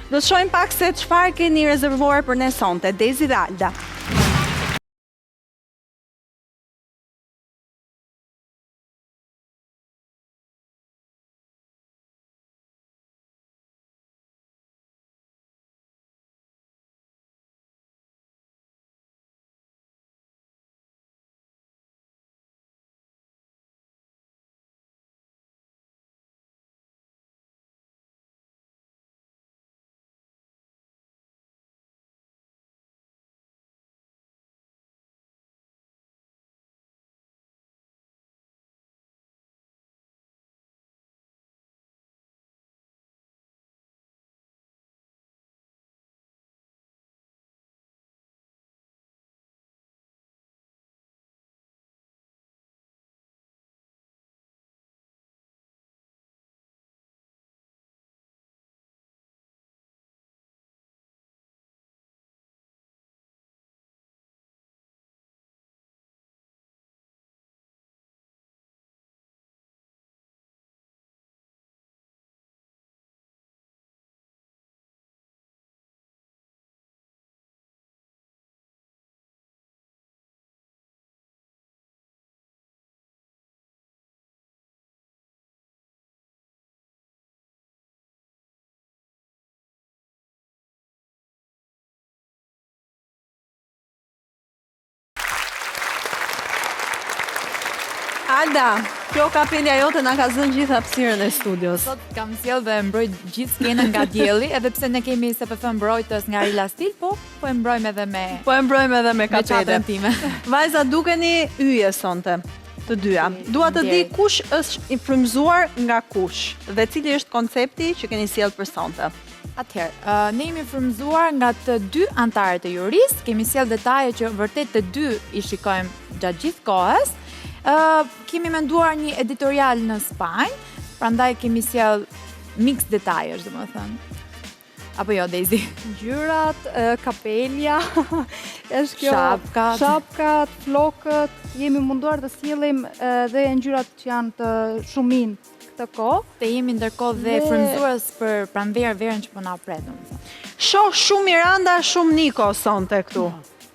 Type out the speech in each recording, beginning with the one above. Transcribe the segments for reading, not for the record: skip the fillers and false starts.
Do të shohim pak se çfarë keni rezervuar për ne sonte, Daisy dhe Alda. Alda, kjo kapelja jote na ka zënë gjithë hapësirën e studios. Sot kam sjell dhe mbroj gjithë skenën nga dielli, edhe pse ne kemi SPF mbrojtës nga Rila Stil, po e mbrojmë edhe me kapele. time. Vajza, dukeni yje sonte, të dyja. Dua të di kush është i frymzuar nga kush dhe cili është koncepti që keni sjell për sonte. Atëherë, ne jemi frymzuar nga të dy antarët e jurisë, kemi sjell detaje që vërtet të dy i shikojmë gjatë gjithë kohës. Kemi menduar një editorial në Spanjë, prandaj kemi sjell mix detajesh, domethënë. Apo jo, Daisy? Ngjyrat, kapelja, është kjo shapkat, flokët, jemi munduar të sjellim edhe ngjyrat që janë të shumin këtë kohë. Te jemi ndërkohë dhe frymzues për pranverën që po na pret, domethënë. Shoh shumë Miranda, shumë Niko sonte këtu.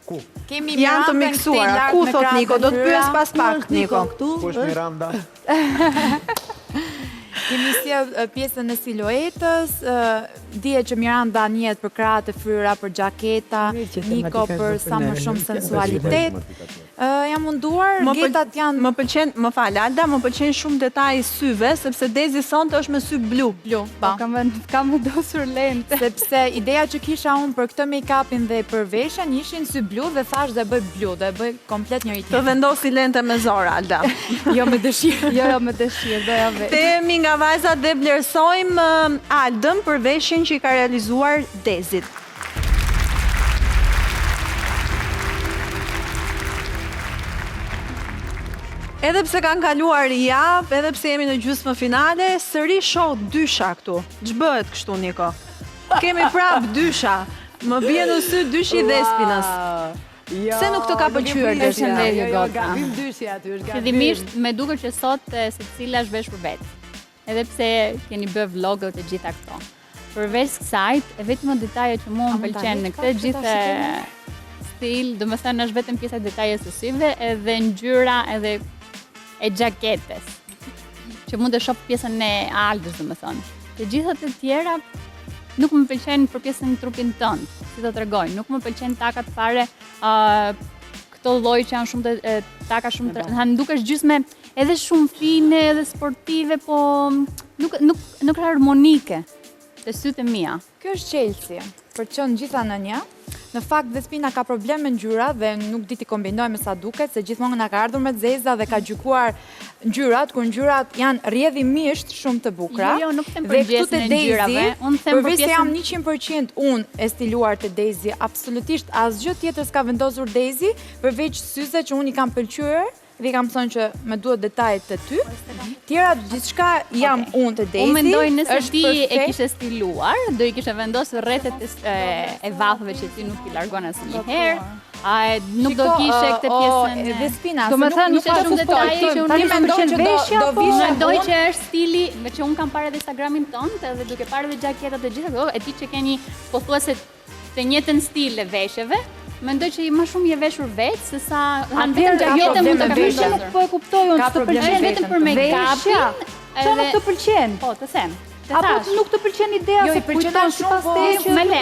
Ku? Kemi janë të miksuara. Ku thot Niko? Do të pyes pas pak Niko. Ku është Miranda? Kemi sjell pjesën e siluetës, dihet që Miranda njihet për krahët e fryra, për xhaketa, Niko për sa më shumë sensualitet. Jam munduar, getat janë... Më pëlqen, më fal Alda, më pëlqen shumë detaji syve, sepse Daisy sonte është me sy blu. Kam vendosur lente. Sepse ideja që kisha unë për këtë make-upin dhe për veshjen ishin sy blu dhe thash dhe bëj blu, dhe bëj komplet njëri tjetër. Të vendosi lente me zor, Alda. Jo me dëshirë. Jo me dëshirë, doja vetë. Themi nga vajzat dhe vlerësojmë Aldën për veshjen që i ka realizuar Daisyt. Edhe pse kanë kaluar javë, edhe pse jemi në gjysmë finale, sërish shoh dysha këtu. Ç'bëhet kështu, Niko? Kemi prap dysha. Më bie në sy dyshi Despinës. Se nuk të ka pëlqyer Despina? Despina? Jo, gabim dyshi aty, është gabim. Fillimisht me duket që sot secila është vesh për vetë. Edhe pse keni bërë vlogët e gjitha këto. Përveç kësaj, e vetëm detaje që mua më pëlqen në këtë gjithë stil, domethënë është vetëm pjesa e detajes së syve, edhe ngjyra, edhe e xhaketes. Që mund të shoh pjesën e Aldës, domethënë. Të gjitha të tjera nuk më pëlqen për pjesën e trupin tënd, si të tregoj. Nuk më pëlqen takat fare, këto lloj që janë shumë taka shumë, dukesh gjysmë edhe shumë fine, edhe sportive, po nuk harmonike të sytë e mia. Kjo është Chelsea, për të qenë gjitha në një. Në fakt, Despina ka problem me ngjyra dhe nuk di t'i kombinojmë sa duket, se gjithmonë na ka ardhur me zeza dhe ka gjykuar ngjyrat, kur ngjyrat janë rrjedhimisht shumë të bukura. Jo, nuk them për pjesën e ngjyrave, unë them për pjesën. Jam pjesën 100% unë e stiluar të Daisy, absolutisht asgjë tjetër s'ka vendosur Daisy, përveç syze që unë i kam pëlqyer dhe i kam thënë që më duhet detajet të ty. Tjera gjithçka jam unë të Daisy. Unë mendoj nëse është ti e perfekt. kishe stiluar, do i kishe vendosur rrethet e vathëve që ti nuk i largon asnjëherë. Nuk do kishe këtë pjesën. Dhe spina, Do me thënë, nuk ka shumë detaje që unë tani nuk mendoj që do vishe Mendoj që është stili, me që unë kam parë edhe Instagramin tonë, edhe duke parë edhe gjaketat e gjitha këto, e ti që keni pothuajse të njëjtën stil e veshjeve, mendoj që më shumë je veshur vetë se sa vetëm gjakete mund të veshja vendosur. nuk po e kuptoj unë, Ka s'të probleme pëlqen vetëm për make-upin, Ço nuk të pëlqen? Po, të them. Apo nuk të pëlqen ideja Jo, se i pëlqen kujton shumë, sipas po, teje që me le,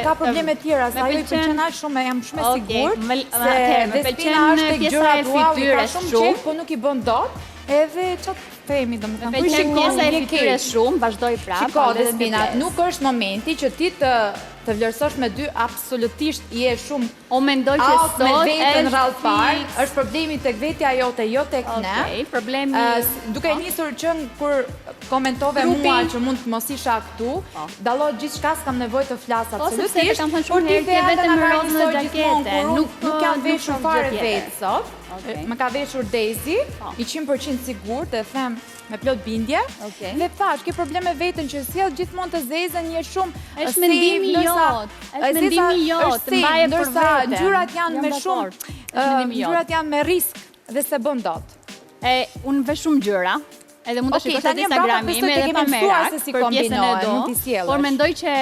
ka probleme tjera, sa ajo i pëlqen aq shumë, jam shumë e sigurt se me dhe pëlqen spina është tek pjesa gjërat e wow, i ka fytyrës shumë shumë. qejf, po nuk i bën dot. Edhe ç'të themi domethënë. Me pëlqen pjesa e fytyrës shumë, vazhdoj prapë. Shiko, dhe edhe spina, ndërpres. nuk është momenti që ti të vlerësosh me dy, absolutisht je shumë O mendoj që out me sot vetën rrallë parë, fix. është problemi tek vetja jote, jo tek ne. Okej, problemi Duke nisur që kur komentove Trupi. mua që mund të mos isha këtu, dallohet gjithçka, s'kam nevojë të flas Po, sepse absolutisht. të kam thënë por shumë ti herë, the ke vetëm ata nga rozë në njësoj gjakete, gjithmonë, kur nuk jam nuk veshur shoh fare gjë vetë sot. Okej. Më ka veshur Daisy, Po. i 100% sigurt, e them me plot bindje. Okej. Dhe thash, ke probleme vetën që sjell gjithmonë të zezën, je shumë Është safe, mendimi ndërsa- jot, është zeza mendimi jot, është të safe, mbaje për ndërsa veten. ngjyrat janë Jam me dakord. shumë Është mendimi jot. ngjyrat janë me risk dhe se bën dot. Unë vesh shumë gjëra, edhe mund të Okej, shikosh tani atë brapa Instagrami besoj me të edhe kemi pa mësuar merak se si për pjesën e kombinohet, do. mund t'i sjellësh. Por mendoj që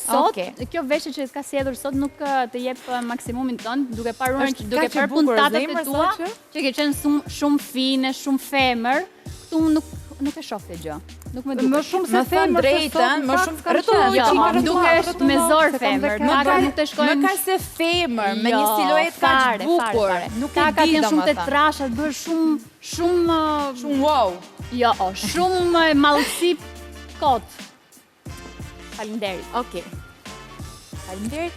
sot Okej. kjo veshje që ka sjellur sot nuk të jep maksimumin ton, duke parë Është duke kaq e parë bukur, puntatat zemër, e tua, sa që? që ke qenë shumë fine, shumë femër, këtu nuk e shoh këtë gjë. Nuk më duket. Më shumë se Më thënë femër se drejtën, sot, më në shumë fakt, s'kam rrotullo, qenë. Jo, çika dukesh me zor femër, Më nuk të shkojnë Më ka se femër, me një Jo, siluet kaq fare, bukur. fare. Nuk e Takat di janë shumë të domethënë. trasha, të bërë shumë Shumë wow. jo, shumë mallësi kot. Faleminderit. Okej. Faleminderit.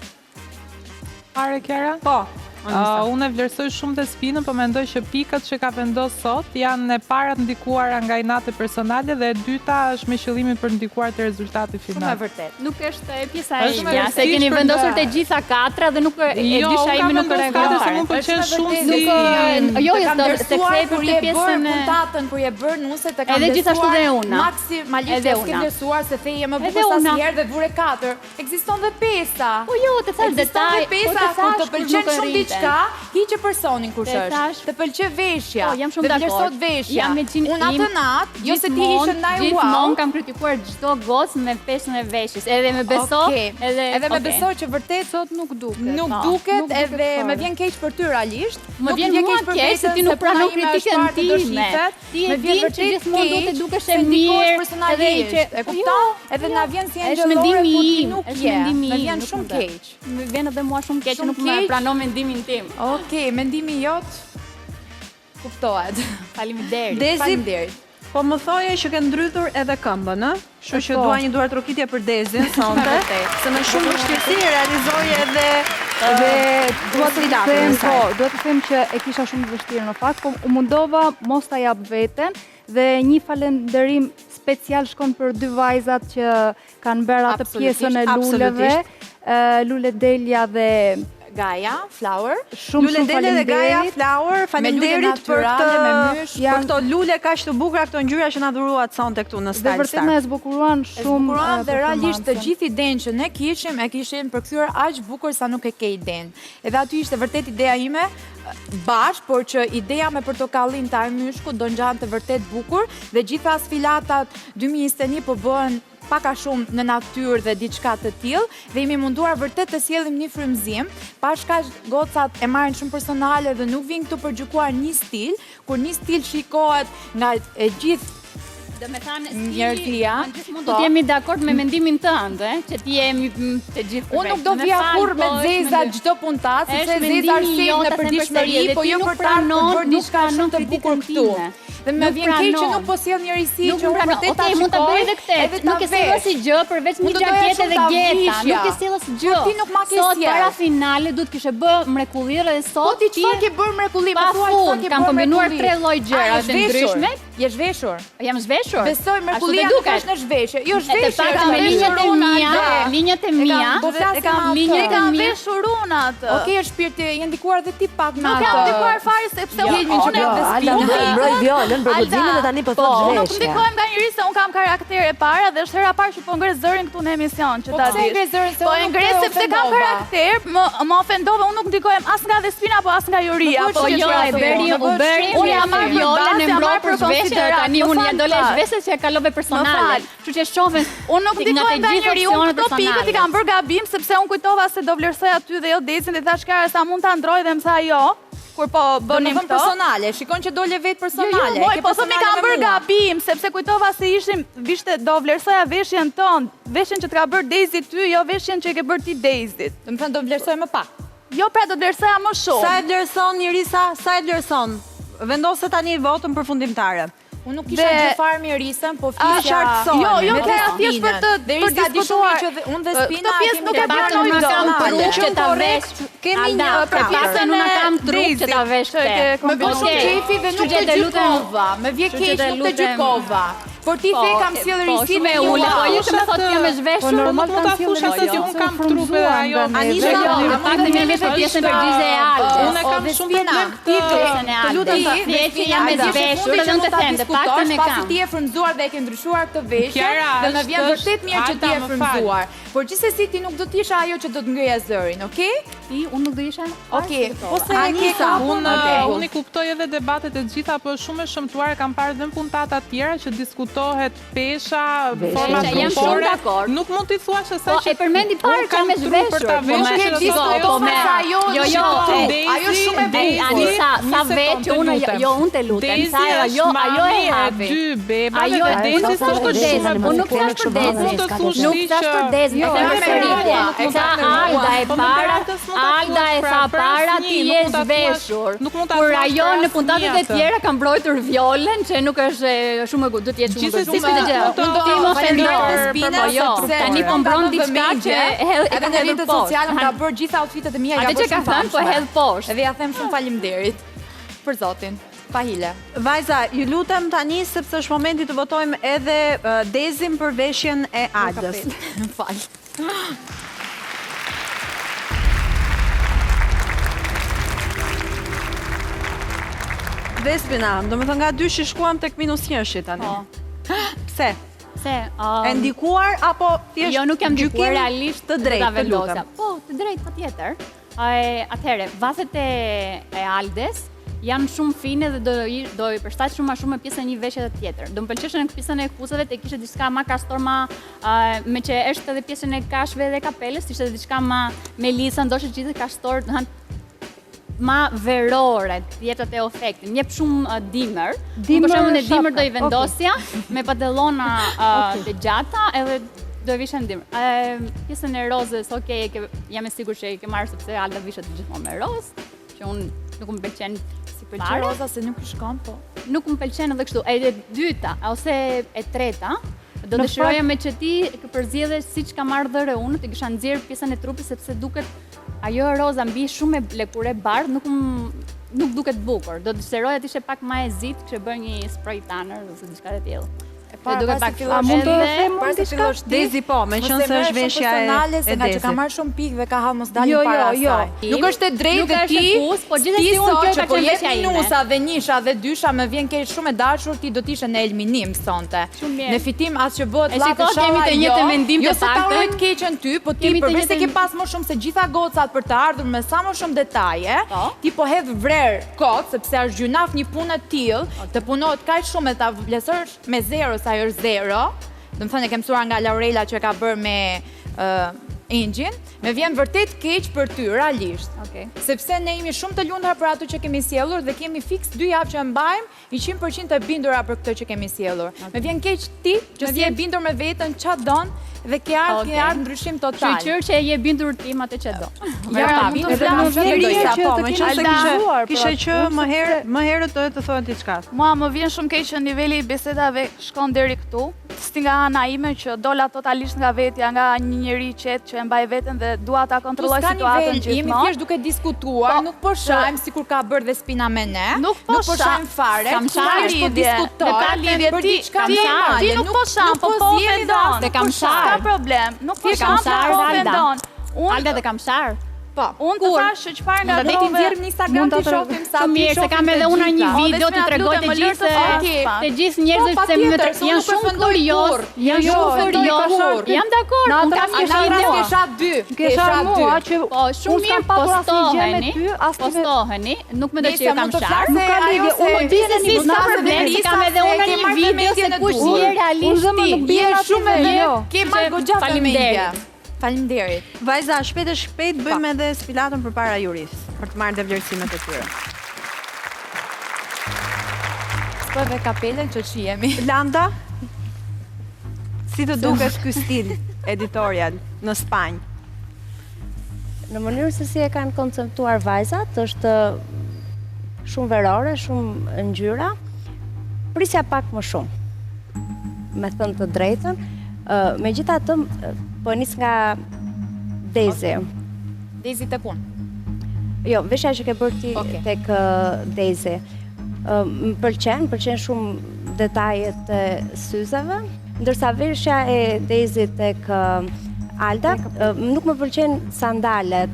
Pare Kjara? Po. Unë e vlerësoj shumë të spinën, po mendoj që pikat që ka vendos sot janë e parat ndikuara nga inate personale dhe e dyta është me qëllimin për ndikuar të rezultati Shumë e final. vërtet. Nuk është e pjesa Është e me imja, se vërtetë keni për vendosur nga- të gjitha katra dhe nuk e Jo, dysha unë imi kam nuk vendosur reagon katra se fare. më pëlqen Është shumë me si vërtetë, jo, të jo, kam s'do- vlerësuar se kthej kur për je të pjesën bërë e- puntatën, kur je bërë nuse, të kam Edhe gjithashtu dhe una. Maksimalisht Edhe e s'ke una. vlerësuar se theje më Edhe bukur sa una. si herë dhe vure 4. Ekziston dhe pesa. Po jo, të thash Ekziston detaj, dhe pesa, kur të pëlqen shumë diçka, hiqe personin kush Te është. thash- Të pëlqe veshja. Po, jam shumë dhe dakord. vlerësot veshja. Jam me qinë Unë atë im, natë, jo se ti ishe ndaj wow. Gjithmonë kam kritikuar çdo gocë me peshën e veshjes, edhe me beso, Okej. Edhe me okej. beso që vërtet Sot nuk duket. nuk po. duket Nuk duket edhe fare. me vjen keq për ty realisht. Më Nuk vjen vjen mua keq për keq se veten ti nuk pranon puna ime është kritikën parë të do time. shifet. Ti e Me vjen din që vërtet gjithmonë do të keq dukesh se e ndikosh mirë, personalisht. edhe që- E kupton? Edhe na vjen si është angjëllore mendimi kur ti im, nuk është je. mendimi Me im, vjen nuk shumë më keq. Më vjen edhe mua shumë keq që Shumë nuk më keq? pranon mendimin tim. Okej, mendimi jot kuptohet. Faleminderit. Dezi, Faleminderit. po më thoje që ke ndrythur edhe këmbën, ë? Kështu që Po. dua një duar trokitje për Dezin sonte, vërtet. se me shumë vështirësi e realizoi edhe Dua të postulatin them, e saj. po, dua të them që e kisha shumë të vështirë në fakt, po u mundova mos ta jap veten dhe një falënderim special shkon për dy vajzat që kanë bërë atë Absolutisht, pjesën e luleve, Lule Delia dhe Gaja, Flower. shumë Lule Dele dhe Gaja faleminderit. Flower, faleminderit për natyrale, me mysh, për këto lule kaq të bukura, këto ngjyra që na dhuruat sonte këtu në Dhe Style vërtet na Star. e zbukuruan E shumë zbukuruan dhe realisht të performancën. gjithë idenë që ne kishim, e kishim përkthyer aq bukur sa nuk e ke idenë. Edhe aty ishte vërtet ideja ime bash, por që ideja me portokallin të armyshku do ngjan të vërtet bukur dhe gjitha sfilatat 2021 po bëhen paka shumë në natyrë dhe diçka të tillë dhe jemi munduar vërtet të sjellim një frymëzim, pashka gocat e marrin shumë personale dhe nuk vijnë këtu për gjykuar një stil, kur një stil shikohet nga e gjithë Do me thanë, njerëzia, gjithmonë po. do të jemi dakord me mendimin tënd, që ti jemi të gjithë Unë nuk do vija kur me zeza çdo puntat, sepse zeza arsye në përditshmëri, po jo për ta bërë diçka shumë të bukur këtu. Dhe më vjen keq që nuk po sjell njërisi që unë vërtet ta shikoj. Mund ta bëj edhe këtë. Nuk e sjell asnjë gjë përveç një gjakete dhe geta. Nuk e sjell asnjë gjë. Ti nuk ma ke Sot sjell. para finale duhet kishe bë mrekullir dhe Po sot ti çfarë ke bërë mrekulli? pa fund, kam kombinuar 3 lloj gjëra të ndryshme. Je zhveshur. Jam zhveshur. Besoj mrekullia Ashtu nuk duket. është në zhveshje. Jo E të zhveshje. paktën me linjat e mia, linjat linjat e mia. Po flasim linjat e mia. veshur unë atë. Okej, është shpirti, je ndikuar dhe ti pak me Nuk atë. jam ndikuar fare sepse Helmi, që bëhet Alda mbroj violën për guximin dhe tani po thot Nuk zhveshje. ndikojmë nga njëri se unë kam karakter e para dhe është hera parë që po ngre zërin këtu në emision që ta pse dish. ngre zërin, se Po unë nuk ngre të sepse kam ofendova. karakter, më ofendova, unë nuk ndikojem as nga Despina apo as nga Juria. Po jo, e bëri Unë jam marrë për violën bazë, e jam mbroj marrë për për zhveshje, konsiderat. tani unë ja dole zhveshje që e kalove Më personale. fal. Kështu që shohin Unë nuk nga ndikojem të nga gjithë njëri, unë opsionet këto pikët i personale. kam bërë gabim sepse unë kujtova se do vlerësoj aty dhe jo Dezin dhe thash Kara sa mund ta ndroj dhe më tha jo. Kur po bënim Domethënë këto. personale, shikon që dole vetë personale. Jo, ke po thëmi personale kam me bërë mua. gabim, sepse kujtova se vishte do vlerësoja veshjen tonë, veshjen që të ka bërë Daisy ty, jo veshjen që e ke bërë ti Daisyt. Domethënë do vlerësoj më pak. Jo, pra do vlerësoja më shumë. Sa e vlerëson Irisa? Sa e vlerëson? Vendose tani votën përfundimtare. Unë nuk kisha Dhe- gjë fare me Irisën, po flisja. qartësohemi. Jo, me Klara, thjesht për të Derisa di shumë diskutuar. që unë dhe Spina Këtë pjesë nuk e kemi pranoj Unë kam dot. trup që ta vesh. Kemi Alda, një për pjesën unë kam trup që ta vesh Që e te. ke Më bën shumë Okej. qefi dhe nuk Kështu që të të lutem- gjykova. Më vje Kështu që keq, të nuk të lutem- gjykova. Por ti the kam sjellë Po, Irisi shumë me e ule, po ula. ju që më thotë jam e zhveshur. normal Nuk mund ta thush atë që unë kam trupe ajo. Anisa, Jo, në fakt më vjen për pjesën përgjigje e Aldës. Unë kam dhe shumë Spina, problem ti këtë. Pjesën e Aldës. Vje që jam e zhveshur dhe unë të them, dhe paktën e Pasi kam. ti e frymzuar dhe e ke ndryshuar këtë veshje Kiara, dhe më vjen është- vërtet mirë që ti Alda, e më frymzuar. Por gjithsesi ti nuk do të isha ajo që do të ngreja zërin, okay? Ti, unë nuk do isha. Okej. Po se Anisa, Unë i kuptoj edhe debatet e gjitha, por shumë e shëmtuar kam parë dhe në puntata tjera që diskutohet pesha, forma Pesha, jam shumë trupore. dakord. Nuk mund t'i thuash se sa Po, e përmendi parë që me zhveshur. ta Po, veshur, me që do shiko, të po, thotë me- ajo Jo, është jo, shumë- ajo është shumë e bukur. Anisa, sa Një vetë sekondë, që unë, të lutem. jo, unë të lutem, Daisy sa ajo është e mami hapi. dy bebave Ajo dhe e Daisy nuk thash për Dezin, unë nuk thash për Dezin. Mund të thush Nuk ti thash që- për Dezin, e Jo, them me për Ritje. mua, e Sa them me mua. Alda e Po me para, Beratës nuk ta Alda e thuash, tha pra, para asnjë, ti nuk je mund ta thuash- zhveshur. nuk mund ta Kur thuash ajo për në asnjë puntatet e atë. tjera ka mbrojtur violen, që nuk është shumë e do të jetë shumë e Gjithsesi, gëzuar. Si të gjë, mund të- unë do ti më ofendoj. Spina, Po jo, sepse tani nuk po kam mbron dhënë diçka që vëmendje, e hedh edhe në rrjetet sociale më ka bërë gjitha outfitet e mia, Atë që ka thënë po hedh poshtë. Edhe ja them shumë faleminderit për zotin. Pa hile. Vajza, ju lutem tani sepse është momenti të votojmë edhe Dezin për veshjen e Aldës. Më fal. Despina, do me thënë nga dy që shkuam tek minus njëshi tani. Po. Pse? Se, E ndikuar apo thjesht jo, nuk jam gjykim ndikuar realisht të drejtë, ta të vendosja. lutem. Po, të drejtë patjetër. Atëherë, vaset e Aldes janë shumë fine dhe do i përshtat shumë ma shumë me pjesën e një veshje të tjetër. Do më pëlqeshe në pjesën e kuzave të kishte diçka ma kastor, me që është edhe pjesën e kashve dhe kapelës, ishte diçka ma me lisa, ndoshta gjithë kastor, ma verore, tjetët e efektin. Njep shumë dimër. Dimër, Për shembull në dimër shapka, do i vendosja me pantallona të gjata edhe do i visha në dimër. Pjesën e rozës, okej, jam e sigurt që e ke marrë sepse Alda vishet gjithmonë me rozë, që unë nuk më pëlqen si Pëlqen roza se nuk i shkon, po. Nuk më pëlqen edhe kështu. E dyta ose e treta, do Në dëshiroja me që ti ke përzgjedhje siç ka marrë dhëre unë, të kisha nxjerr pjesën e trupit sepse duket ajo e roza mbi shumë e lëkurë bardh, nuk duket bukur. Do dëshiroja të ishte pak më e zit, kishte bërë një spray tanner ose diçka të tillë. Para duket pasi pak fillosh A mund të edhe- them Para unë se diçka? fillosh ti. Dezi po, me qënë se është veshja e nga që ka Dezit. marrë shumë pikë dhe ka hallë mos dalin Jo, para jo, jo. asaj. Nuk është e drejtë Nuk dhe është ti, e kus, po gjithsesi unë kjo që ka po qenë jep veshja ime. minusa dhe njisha dhe dysha më vjen keq shumë e dashur, ti do të ishe në eliminim sonte. Shumë mirë. Në fitim as që bëhet E llafë shiko, kemi të njëjtën mendim jo të se ta paktën. uroj të keqen ty, po ti Kemi të përveç se ke njëjtën- pas më shumë se gjitha gocat për të ardhur me sa më shumë detaje, Po. ti po hedh vrer kot sepse është gjynaf një punë të tillë, të punohet kaq shumë e ta vlerësosh me zero sa ajo është zero. Do të thënë e kem mësuar nga Laurela që e ka bërë me Engjin, me vjen vërtet keq për ty, realisht. Okej. Sepse ne jemi shumë të lumtur për ato që kemi sjellur dhe kemi fiks 2 javë që e mbajmë i 100% të bindura për këtë që kemi sjellur. Me vjen keq ti që si e bindur me veten ç'a don dhe ke ardhur ndryshim total. Shqyr që je bindur tim atë që do. Ja, Edhe bindur më flamë vjen shumë mirë doja. që Po, të me keni qënë se analizuar, kishe pra, që unë më herët dohet të thonë diçka. Mua më vjen shumë keq që niveli i bisedave shkon deri këtu, modesti nga ana ime që dola totalisht nga vetja, nga një njeri qetë që e mbaj veten dhe dua ta kontrolloj situatën Jemi gjithmonë. thjesht duke diskutuar, Po, nuk po shajmë sikur ka bërë dhe spina me ne. Nuk po shajmë fare. Kam Këtu shajmë, thjesht po lidhje. diskutojmë Nuk ka lidhje, për ti- diçka ti- normale. ti nuk po shajmë, po zjemi ofendon. dhe Te kam po shajmë. Ka problem. Nuk po Ti kam shajmë, sharë, po Alda. ofendon. Alda dhe kam sharë. Po. Unë të thash që çfarë nga Do të nxjerrim në Instagram Mund ta ti shohim sa Shumë ti mirë, se shohim kam të edhe unë një gjitha. video Dhe të tregoj s'me të lutem, gjithë më lërë të të gjithë njerëzit Po, se më patjetër, se unë janë nuk shumë përfundoj kurios, kurrë. janë Jo, shumë përfundoj kurios. kurrë. Jam dakord, Na unë kam atras një Alda video. kesha 2. Kesha mua që Po, shumë unë s'kam mirë, patur asnjë gjë me postoheni, ty, as ti me postoheni, nuk më do që Nisa, ju kam mund të sharë. flasë Nuk ka ajo lidhje, se unë Gjithsesi, nuk s'ka ka problem, se se kam edhe se unë ke një marrë video vëmendje se në kush duhur. je Unë realisht zëmë ti. nuk bie Je aty shumë me mirë. jo. Ke marrë goxha Faleminderit. vëmendje. Faleminderit. Vajza, shpejt e shpejt bëjmë edhe sfilatën përpara juris, për të marrë dhe vlerësimet e tyre. S'pëve kapelen që qihemi. Landa, si të dukesh ky stil editorial në Spanjë? Në mënyrë se si e kanë konceptuar vajzat, është shumë verore, shumë ngjyra. Prisja pak më shumë, me thënë të drejtën. Megjithatë, po nis nga Daisy. Daisy tek unë. Jo, veshja që ke bërë ti Okej. tek Daisy. Më pëlqen shumë detajet e syzeve, ndërsa veshja e Daisy tek Alda, nuk më pëlqen sandalet.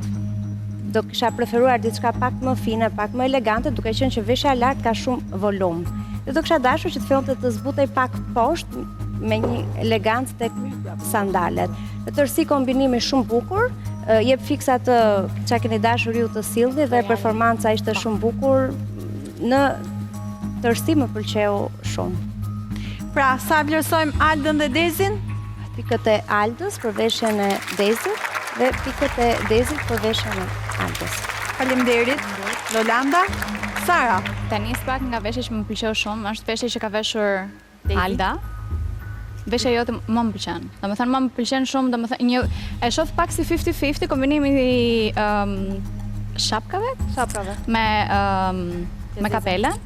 Do kisha preferuar diçka pak më fine, pak më elegante, duke qenë që veshja e lartë ka shumë volum. Dhe do kisha dashur që të fillonte të zbutej pak poshtë me një elegancë tek sandalet. Në tërësi kombinimi shumë bukur, jep fiksa të çka keni dashur ju të sillni dhe performanca ishte shumë bukur. Në tërësi më pëlqeu shumë. Pra, sa vlerësojmë Aldën dhe Dezin? Pikët e Aldës për veshjen e Dezit dhe pikët e Dezit për veshjen e Aldës. Faleminderit. Lolanda, Sara. Tani pak nga veshja që më pëlqeu shumë, është veshja që ka veshur Alda. Veshja jote më pëlqen. Domethënë më pëlqen shumë, domethënë një e shoh pak si 50-50 kombinimi i shapkave me kapelen.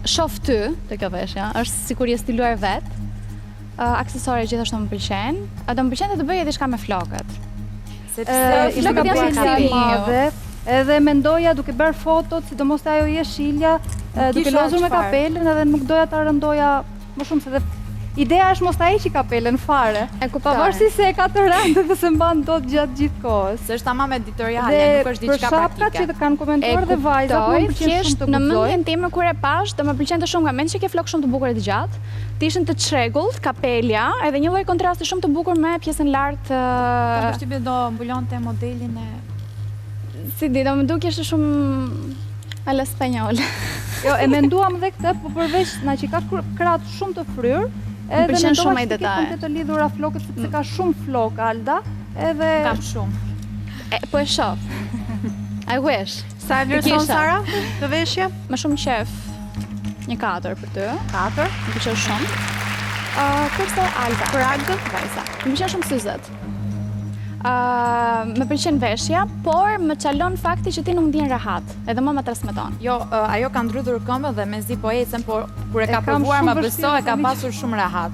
Shoh ty te kjo veshja, është sikur je stiluar vet. Aksesorët gjithashtu më pëlqejnë. Do më pëlqente të bëje diçka me flokët. Ishte flokët ka janë bërë stili e madhe, edhe mendoja duke bërë fotot, sidomos te ajo jeshilja, duke Kisha lozur me çfarë? kapelen edhe nuk doja ta rëndoja më shumë se dhe ideja është mos ta heqi kapelen fare. E kuptoj. Pavarësisht se e ka të rëndë dhe se mban dot gjatë gjithë kohës. Se është tamam editoriale, Dhe nuk është për diçka shapkat praktike. që kanë komentuar dhe vajzat, më pëlqen shumë thjesht të në guxoj. mendjen time kur e pash, do më pëlqente shumë nga mend që ke flok shumë të bukur e të gjatë, të ishin të çrregullt, kapelja, edhe një lloj kontrasti shumë të bukur me pjesën lart. Kam përshtypjen do mbulonte modelin e Si di, do më duke shumë al spanjol. Jo, e menduam dhe këtë, po përveç na që ka kratë shumë të fryrë, edhe pëlqen mendova shumë ai që detaje. të ketë të lidhura flokët sepse ka shumë flok Alda, edhe kam shumë. Po e shoh. I wish. Sa e vlerëson Kisha. Sara të veshje? Më shumë qef. Një 4 për ty. 4. Më pëlqen shumë. Kurse Alda. Për Aldën? Vajza. Më pëlqen shumë syzet. Më pëlqen veshja, por më çalon fakti që ti nuk ndjen rahat, edhe më transmeton. Jo, ajo ka ndrydhur këmbën dhe mezi po ecën, por kur e ka kam provuar shumë më beso vështirë e ka tani. pasur shumë rahat.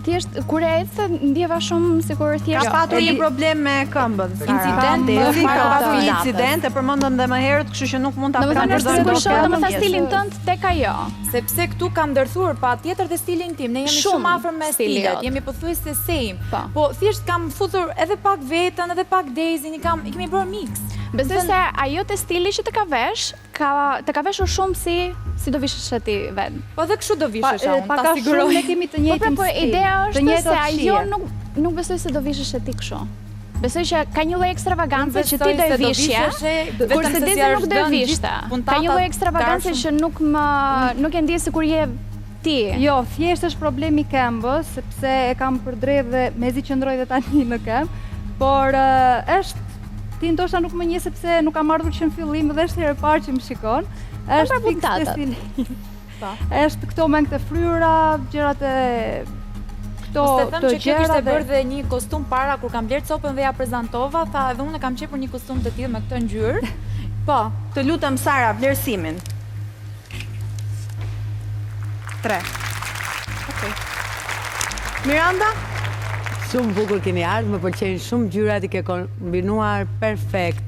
Thjesht kur e ecë ndjeva shumë sikur Ka thjesht patur një problem me këmbën, Sara. Incidenti, Dezi ka para patur një datës. incident, e përmendëm dhe më herët, kështu që nuk mund ta Domethënë është përdorëzojmë sikur dot shoh këmbën. domethënë stilin tënd tek ajo. Sepse këtu kam ndërthur pa tjetër dhe stilin tim, ne jemi Shumë shumë afër me stili stilet, jot. jemi pothuajse same. Po. Po thjesht kam futur edhe pak veten, edhe pak Daisy, i kemi bërë mix. Besoj se ajo te stili që të ka vesh, të ka veshur shumë si do vishësh ti vet. Po edhe kështu do vishesha unë, ta Paka shumë siguroj. ne kemi të Po njëjtin po stil. ideja të është se njëjtat ajo shije. nuk besoj se do vishësh ti kështu. Besoj që ka një lloj ekstravagancë që ti do e vishje, kurse Dezi nuk do e vishte. Ka një lloj ekstravagancë që nuk e ndjes sikur je ti. Jo, thjesht është problemi i këmbës, sepse e kam përdredh dhe mezi qëndroj dhe tani në këmbë, por është ti ndoshta nuk më njeh sepse nuk kam ardhur që në fillim dhe është herë e parë që më shikon. Është pra fiks puntatat. te stili. Është këto me këtë fryra, gjërat e këto Mos të them të që kjo kishte gjëra bërë dhe një kostum para kur kam blerë copën dhe ja prezantova, tha edhe unë kam qepur një kostum të tillë me këtë ngjyrë. Po, Të lutem Sara, vlerësimin. 3. Miranda? Shumë bukur keni ardhur, më pëlqejnë shumë gjyrat, i ke kombinuar perfekt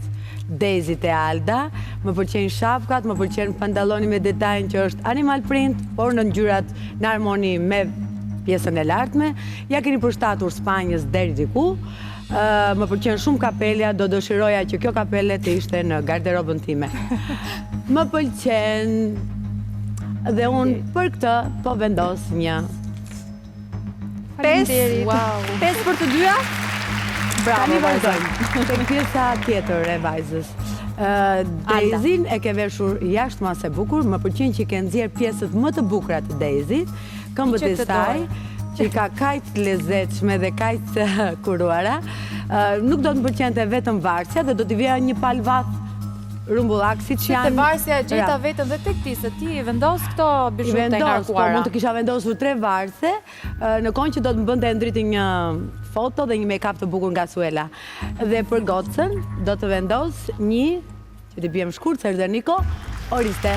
Daisy e Alda, më pëlqejnë shapkat, më pëlqejnë pantalloni me detajn që është animal print, por në ngjyrat në harmoni me pjesën e lartme. Ja keni përshtatur Spanjës deri diku. Më pëlqen shumë kapelja, do dëshiroja që kjo kapele të ishte në garderobën time. Më pëlqen dhe unë për këtë po vendos një 5 për të dyja? Bravo, vajzojmë. Tek pjesa tjetër e vajzës. Daisy e ke veshur jashtë mas e bukur, më pëlqen që ke nxjerr pjesët më të bukura të Daisy, këmbët e saj, që i ka kajt lezetshme dhe kajt kuruara. Nuk do të më pëlqente vetëm varsja dhe do t'i vija një palë vath rumbullaksit që janë... Te varsja gjeta vetëm dhe tek ti, se ti vendos këto bizhute nga ngarkuara. Mund të kisha vendosur 3 varse, në kohën që do të më bënte ndriti një foto dhe një make-up të bukur nga Suela. Dhe për gocën do të vendos një, që t'i bjem shkurt, se është Niko, oriste.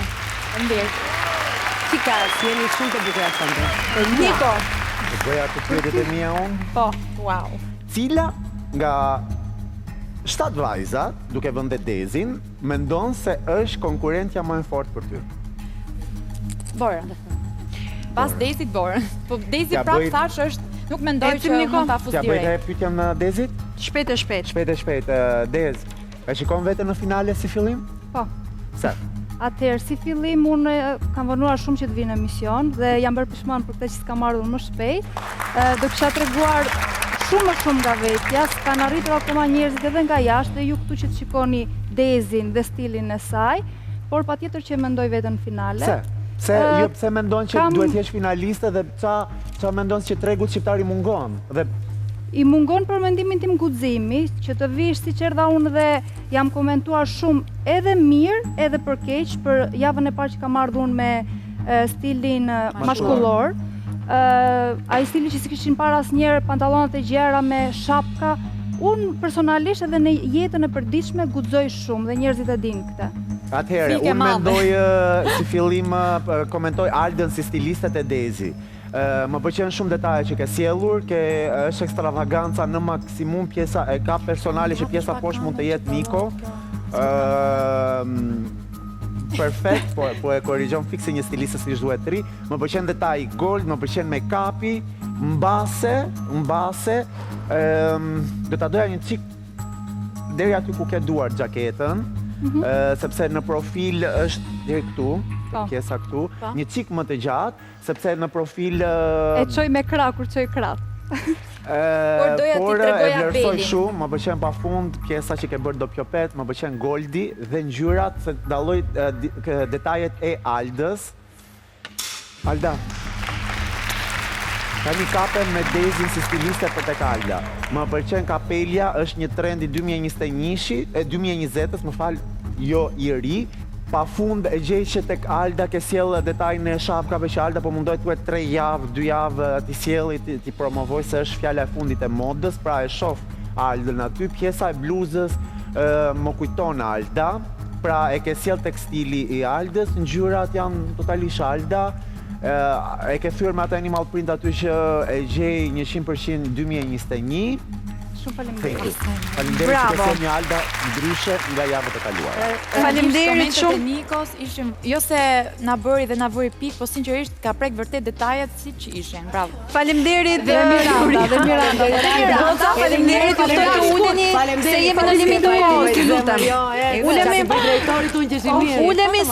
Qikas, jeni shumë të bukura sënde. Niko. Të bëja të pyetjet e mia unë. Po, wow. Cila nga 7 vajzat, duke vënë Daisyn, mendon se është konkurrentja më e fortë për ty? Borën. Pas Daisy Borën. Po Daisy Ja prap bëj- thash është, nuk mendoj Ecim, që Niko. mund ta fus T'ja bëj direkt. dhe pyetjen në Daisy? Shpejt e shpejt. Shpejt. Dez, e shikon veten në finale si fillim? Po. Se? Atëherë, si fillim, unë kam vënuar shumë që të vinë në emision dhe jam bërë pishman për këtë që s'kam ardhur më shpejt. Do kisha treguar shumë nga vetja, s'kan arritur akoma njerëzit edhe nga jashtë dhe ju këtu që të shikoni Daisyn dhe stilin e saj, por patjetër që mendoj veten në finale. Pse mendon që kam- duhet jesh finaliste dhe ça mendon që tregut shqiptari mungon? Dhe I mungon për mendimin tim guximi, që të vish siç erdha unë dhe jam komentuar shumë edhe mirë, edhe për keq, për javën e parë që kam ardhur unë me stilin mashkullor. Ai stili që si kishin parë asnjëherë, pantallonat e gjera me shapka. Unë personalisht edhe në jetën e përditshme guxoj shumë dhe njerëzit e dinë këtë. atëherë, Frike unë madhe. mendoj si fillim komentoj Aldën si stilistet e Daisy. Më pëlqen shumë detajet që ke sjellur, është ekstravaganca në maksimum, pjesa e ka personale që pjesa poshtë mund të jetë Niko. Perfekt, po e korrigjon fikse një stiliste si duhet të ri. Më pëlqen detaji gold, më pëlqen make-upi, mbase. Do ta doja një çik deri aty ku ke duar xhaketën, sepse në profil është deri këtu, pjesa këtu, një çik më të gjatë, sepse në profil E çoj me krah kur çoj krah. doja ti tregoja e vlerësoj Belin. shumë, më pëlqen pafund pjesa që ke bërë dopjopet, më pëlqen goldi dhe ngjyrat, se dalloj detajet e Aldës. Alda, ka një kape me Daisy si stiliste për tek Alda. Më pëlqen kapelja, është një trend i 2020-s, më fal, jo i ri. Pafund e gjej që tek Alda ke sjell detajin e shapkave që Alda po mundoj tuet 3 javë, 2 javë ti sjelli, ti promovoj se është fjala e fundit e modës, pra e shoh Aldën aty, pjesa e bluzës më kujton Alda, pra e ke sjell tek stili i Aldës, ngjyrat janë totalisht Alda. E ke thyer me atë animal print aty që e gjej 100% 2021. Shumë faleminderit. Faleminderit që ke një Alda ndryshe nga javët e kaluara. Faleminderit Komentet e shumë. Nikos ishin, jo se na bëri dhe na vëri pikë, po sinqerisht ka prek vërtet detajet siç ishin. Bravo. Faleminderit Dhe Miranda. Goca, faleminderit ju të uleni se jemi në limitin e kohës, ju lutem. Ulemi drejtorit unë që shi mirë. Ulemi